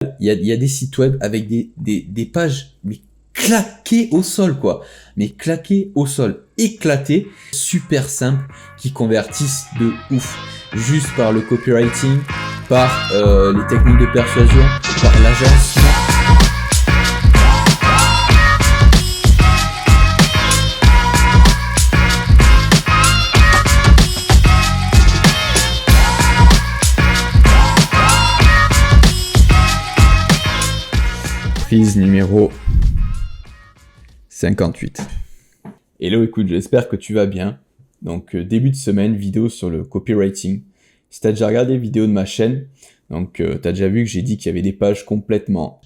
il y a des sites web avec des pages mais claquées au sol, quoi. Mais claquées au sol, éclatées, super simples, qui convertissent de ouf. Juste par le copywriting, par les techniques de persuasion, par l'agencement. Prise numéro 58. Hello, écoute, j'espère que tu vas bien. Donc, début de semaine, vidéo sur le copywriting. Si tu as déjà regardé les vidéos de ma chaîne, donc tu as déjà vu que j'ai dit qu'il y avait des pages complètement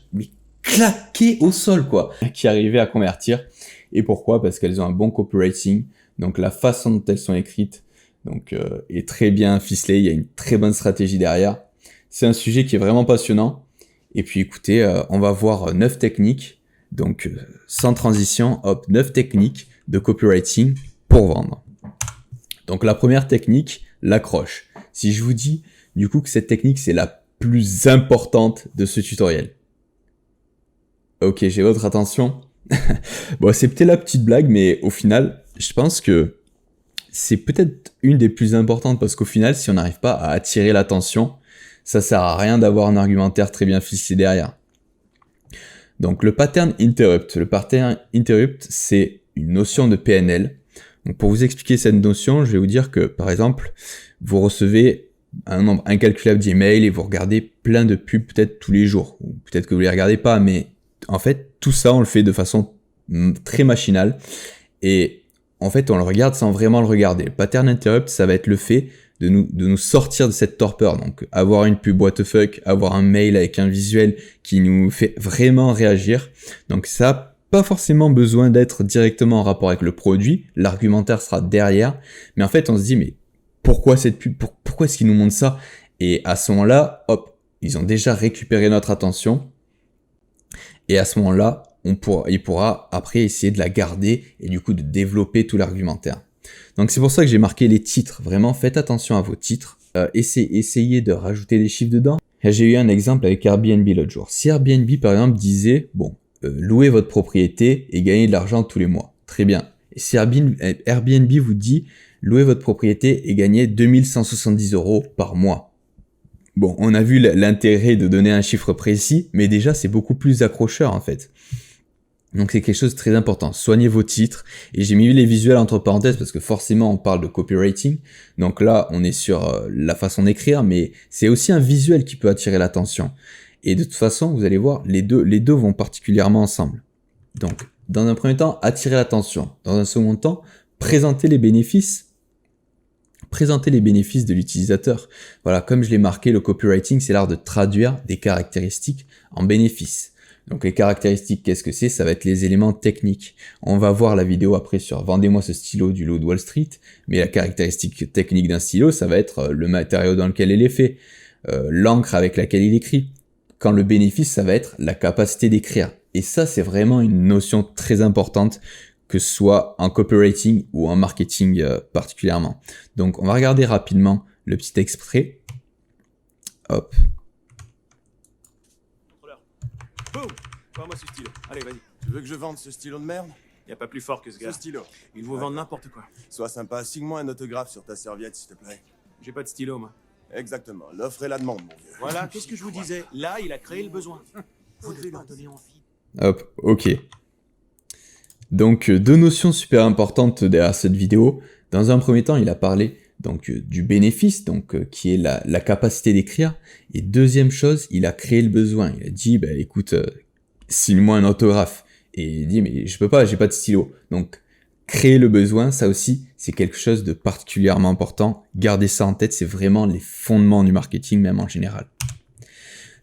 claquées au sol, quoi, qui arrivaient à convertir. Et pourquoi? Parce qu'elles ont un bon copywriting. Donc, la façon dont elles sont écrites est très bien ficelée. Il y a une très bonne stratégie derrière. C'est un sujet qui est vraiment passionnant. Et puis écoutez, on va voir 9 techniques, donc sans transition, hop, 9 techniques de copywriting pour vendre. Donc la première technique, l'accroche. Si je vous dis du coup que cette technique c'est la plus importante de ce tutoriel. Ok, j'ai votre attention. Bon, c'est peut-être la petite blague, mais au final, je pense que c'est peut-être une des plus importantes parce qu'au final, si on n'arrive pas à attirer l'attention, ça sert à rien d'avoir un argumentaire très bien ficelé derrière. Donc le pattern interrupt. Le pattern interrupt, c'est une notion de PNL. Donc pour vous expliquer cette notion, je vais vous dire que par exemple, vous recevez un nombre incalculable d'emails et vous regardez plein de pubs peut-être tous les jours. Ou peut-être que vous les regardez pas, mais en fait, tout ça, on le fait de façon très machinale. Et en fait, on le regarde sans vraiment le regarder. Le pattern interrupt, ça va être le fait de nous sortir de cette torpeur. Donc, avoir une pub what the fuck, avoir un mail avec un visuel qui nous fait vraiment réagir. Donc, ça n'a pas forcément besoin d'être directement en rapport avec le produit. L'argumentaire sera derrière. Mais en fait, on se dit, mais pourquoi cette pub? Pourquoi est-ce qu'ils nous montrent ça? Et à ce moment-là, hop, ils ont déjà récupéré notre attention. Et à ce moment-là, il pourra après essayer de la garder et du coup de développer tout l'argumentaire. Donc c'est pour ça que j'ai marqué les titres. Vraiment, faites attention à vos titres. Essayez de rajouter des chiffres dedans. J'ai eu un exemple avec Airbnb l'autre jour. Si Airbnb, par exemple, disait, louez votre propriété et gagnez de l'argent tous les mois. Très bien. Et si Airbnb vous dit, louez votre propriété et gagnez 2170 € par mois. Bon, on a vu l'intérêt de donner un chiffre précis, mais déjà, c'est beaucoup plus accrocheur, en fait. Donc c'est quelque chose de très important. Soignez vos titres. Et j'ai mis les visuels entre parenthèses parce que forcément on parle de copywriting. Donc là on est sur la façon d'écrire, mais c'est aussi un visuel qui peut attirer l'attention. Et de toute façon vous allez voir, les deux vont particulièrement ensemble. Donc dans un premier temps, attirer l'attention. Dans un second temps, présenter les bénéfices. Présenter les bénéfices de l'utilisateur. Voilà, comme je l'ai marqué, le copywriting c'est l'art de traduire des caractéristiques en bénéfices. Donc les caractéristiques, qu'est-ce que c'est? Ça va être les éléments techniques. On va voir la vidéo après sur « Vendez-moi ce stylo du lot de Wall Street », mais la caractéristique technique d'un stylo, ça va être le matériau dans lequel il est fait, l'encre avec laquelle il écrit. Quand le bénéfice, ça va être la capacité d'écrire. Et ça, c'est vraiment une notion très importante, que ce soit en copywriting ou en marketing particulièrement. Donc on va regarder rapidement le petit extrait. Hop. Boum! Prends-moi ce stylo. Allez, vas-y. Tu veux que je vende ce stylo de merde? Y a pas plus fort que ce gars. Ce stylo. Ils vous vendent n'importe quoi. Sois sympa, signe-moi un autographe sur ta serviette, s'il te plaît. J'ai pas de stylo, moi. Exactement, l'offre et la demande, mon vieux. Voilà, qu'est-ce que je vous disais? Là, il a créé le besoin. Vous devez leur donner envie. Hop, ok. Donc, deux notions super importantes derrière cette vidéo. Dans un premier temps, il a parlé du bénéfice, qui est la capacité d'écrire. Et deuxième chose, il a créé le besoin. Il a dit, écoute, signe-moi un autographe. Et il dit, mais je peux pas, j'ai pas de stylo. Donc, créer le besoin, ça aussi, c'est quelque chose de particulièrement important. Gardez ça en tête, c'est vraiment les fondements du marketing, même en général.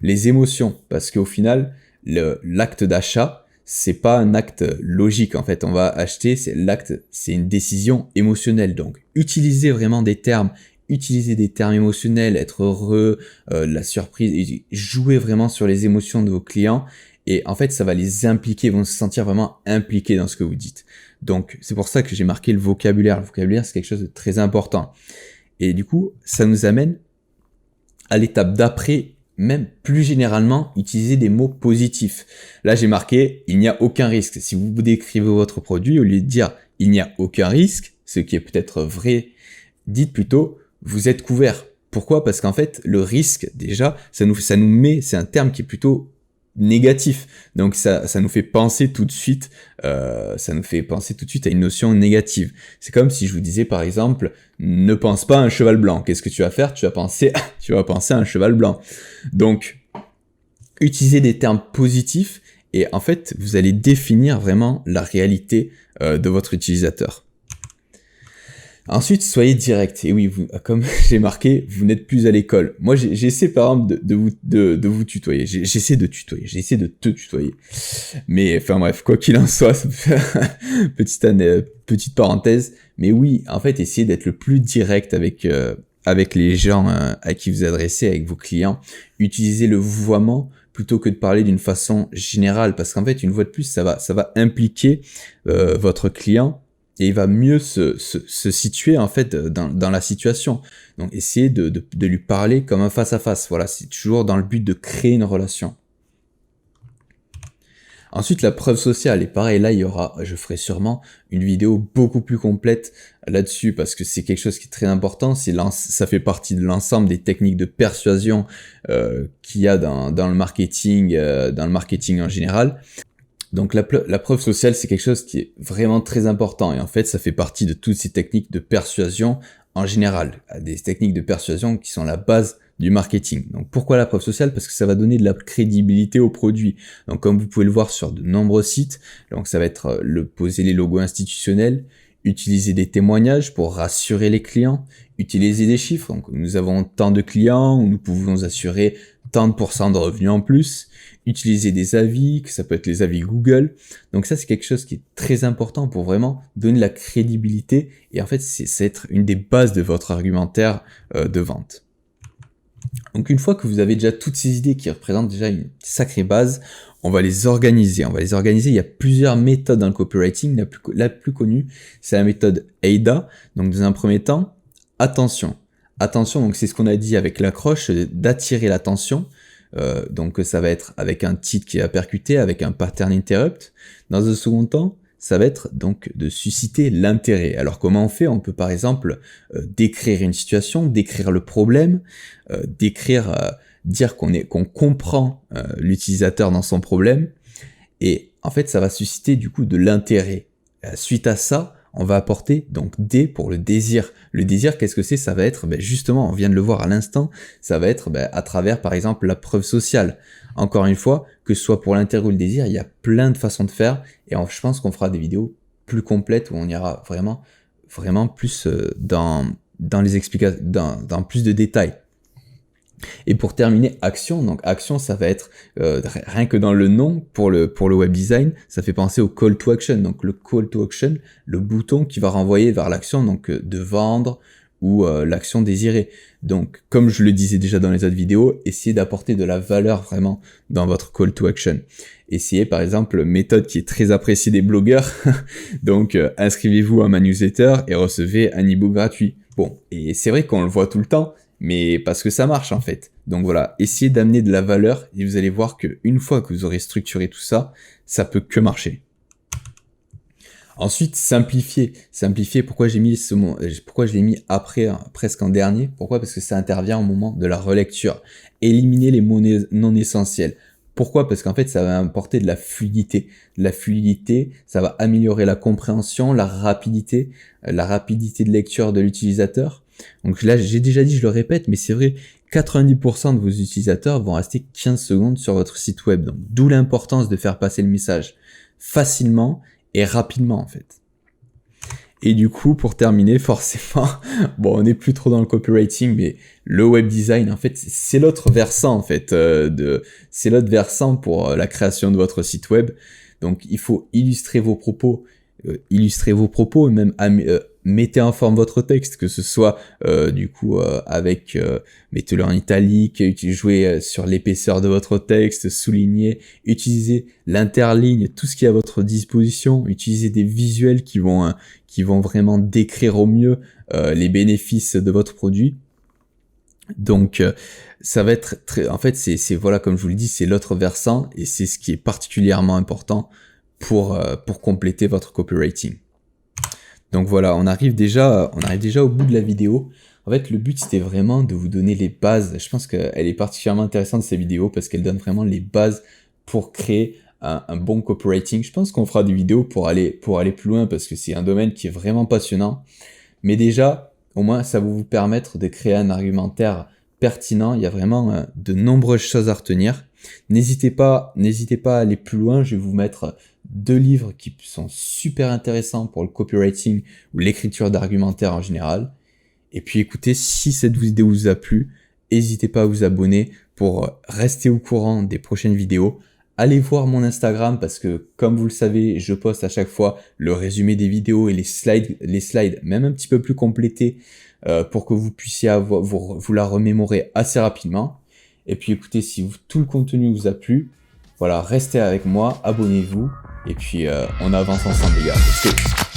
Les émotions, parce qu'au final, l'acte d'achat, c'est pas un acte logique, en fait. On va acheter, c'est une décision émotionnelle. Donc, utilisez vraiment des termes, utilisez des termes émotionnels, être heureux, la surprise, jouez vraiment sur les émotions de vos clients. Et en fait, ça va les impliquer, ils vont se sentir vraiment impliqués dans ce que vous dites. Donc, c'est pour ça que j'ai marqué le vocabulaire. Le vocabulaire, c'est quelque chose de très important. Et du coup, ça nous amène à l'étape d'après, même plus généralement, utilisez des mots positifs. Là, j'ai marqué « il n'y a aucun risque ». Si vous décrivez votre produit, au lieu de dire « il n'y a aucun risque », ce qui est peut-être vrai, dites plutôt « vous êtes couvert ». Pourquoi? Parce qu'en fait, le risque, déjà, ça nous met, c'est un terme qui est plutôt négatif. Donc ça nous fait penser tout de suite, à une notion négative. C'est comme si je vous disais par exemple, ne pense pas à un cheval blanc. Qu'est-ce que tu vas faire? Tu vas penser à un cheval blanc. Donc, utilisez des termes positifs et en fait, vous allez définir vraiment la réalité de votre utilisateur. Ensuite, soyez direct. Et oui, comme j'ai marqué, vous n'êtes plus à l'école. Moi, j'essaie par exemple de vous tutoyer. J'essaie de te tutoyer. Mais enfin bref, quoi qu'il en soit, ça me fait petite parenthèse. Mais oui, en fait, essayez d'être le plus direct avec les gens à qui vous adressez, avec vos clients. Utilisez le vouvoiement plutôt que de parler d'une façon générale, parce qu'en fait, une fois de plus, ça va impliquer votre client. Et il va mieux se situer en fait dans la situation. Donc essayez de lui parler comme un face-à-face. Voilà, c'est toujours dans le but de créer une relation. Ensuite, la preuve sociale. Et pareil, là, je ferai sûrement une vidéo beaucoup plus complète là-dessus parce que c'est quelque chose qui est très important. Ça fait partie de l'ensemble des techniques de persuasion qu'il y a dans le marketing en général. Donc la preuve sociale, c'est quelque chose qui est vraiment très important et en fait, ça fait partie de toutes ces techniques de persuasion en général, des techniques de persuasion qui sont la base du marketing. Donc pourquoi la preuve sociale? Parce que ça va donner de la crédibilité au produit. Donc comme vous pouvez le voir sur de nombreux sites, donc ça va être poser les logos institutionnels, utiliser des témoignages pour rassurer les clients, utiliser des chiffres. Donc nous avons tant de clients, ou nous pouvons assurer tant de pourcents de revenus en plus, utiliser des avis, que ça peut être les avis Google. Donc ça, c'est quelque chose qui est très important pour vraiment donner de la crédibilité. Et en fait, c'est être une des bases de votre argumentaire de vente. Donc une fois que vous avez déjà toutes ces idées qui représentent déjà une sacrée base, on va les organiser. Il y a plusieurs méthodes dans le copywriting. La plus connue, c'est la méthode AIDA. Donc dans un premier temps, attention. Attention, donc c'est ce qu'on a dit avec l'accroche, d'attirer l'attention. Donc ça va être avec un titre qui va percuter, avec un pattern interrupt. Dans un second temps, ça va être donc de susciter l'intérêt. Alors comment on fait? On peut par exemple décrire une situation, décrire le problème, dire qu'on comprend l'utilisateur dans son problème. Et en fait, ça va susciter du coup de l'intérêt. Suite à ça, on va apporter donc D pour le désir. Le désir, qu'est-ce que c'est? Ça va être, justement, on vient de le voir à l'instant, ça va être à travers, par exemple, la preuve sociale. Encore une fois, que ce soit pour l'intérêt ou le désir, il y a plein de façons de faire, et je pense qu'on fera des vidéos plus complètes où on ira vraiment plus dans les explications, dans plus de détails. Et pour terminer, action. Donc action, ça va être rien que dans le nom pour le web design, ça fait penser au call to action. Donc le call to action, le bouton qui va renvoyer vers l'action, donc de vendre ou l'action désirée. Donc comme je le disais déjà dans les autres vidéos, essayez d'apporter de la valeur vraiment dans votre call to action. Essayez par exemple, méthode qui est très appréciée des blogueurs. Donc inscrivez-vous à ma newsletter et recevez un ebook gratuit. Bon, et c'est vrai qu'on le voit tout le temps, mais parce que ça marche en fait. Donc voilà, essayez d'amener de la valeur et vous allez voir qu'une fois que vous aurez structuré tout ça, ça peut que marcher. Ensuite, simplifier. Simplifier, pourquoi je l'ai mis après, presque en dernier? Pourquoi? Parce que ça intervient au moment de la relecture. Éliminer les mots non essentiels. Pourquoi? Parce qu'en fait, ça va apporter de la fluidité. La fluidité, ça va améliorer la compréhension, la rapidité de lecture de l'utilisateur. Donc là, j'ai déjà dit, je le répète, mais c'est vrai, 90% de vos utilisateurs vont rester 15 secondes sur votre site web. Donc, d'où l'importance de faire passer le message facilement et rapidement, en fait. Et du coup, pour terminer, forcément, bon, on n'est plus trop dans le copywriting, mais le web design, en fait, c'est l'autre versant, en fait, c'est l'autre versant pour la création de votre site web. Donc, il faut illustrer vos propos et même mettez en forme votre texte, que ce soit mettez-le en italique, jouez sur l'épaisseur de votre texte, soulignez, utilisez l'interligne, tout ce qui est à votre disposition, utilisez des visuels qui vont vraiment décrire au mieux les bénéfices de votre produit. Donc, ça va être très... En fait, c'est voilà, comme je vous le dis, c'est l'autre versant et c'est ce qui est particulièrement important pour compléter votre copywriting. Donc voilà, on arrive déjà au bout de la vidéo. En fait, le but, c'était vraiment de vous donner les bases. Je pense qu'elle est particulièrement intéressante, cette vidéo, parce qu'elle donne vraiment les bases pour créer un bon copywriting. Je pense qu'on fera des vidéos pour aller plus loin, parce que c'est un domaine qui est vraiment passionnant. Mais déjà, au moins, ça va vous permettre de créer un argumentaire pertinent. Il y a vraiment de nombreuses choses à retenir. N'hésitez pas à aller plus loin. Je vais vous mettre 2 livres qui sont super intéressants pour le copywriting ou l'écriture d'argumentaire en général. Et puis écoutez, si cette vidéo vous a plu, n'hésitez pas à vous abonner pour rester au courant des prochaines vidéos. Allez voir mon Instagram parce que, comme vous le savez, je poste à chaque fois le résumé des vidéos et les slides même un petit peu plus complétés pour que vous puissiez vous la remémorer assez rapidement. Et puis écoutez, si tout le contenu vous a plu, voilà, restez avec moi, abonnez-vous et puis on avance ensemble les gars. Let's go.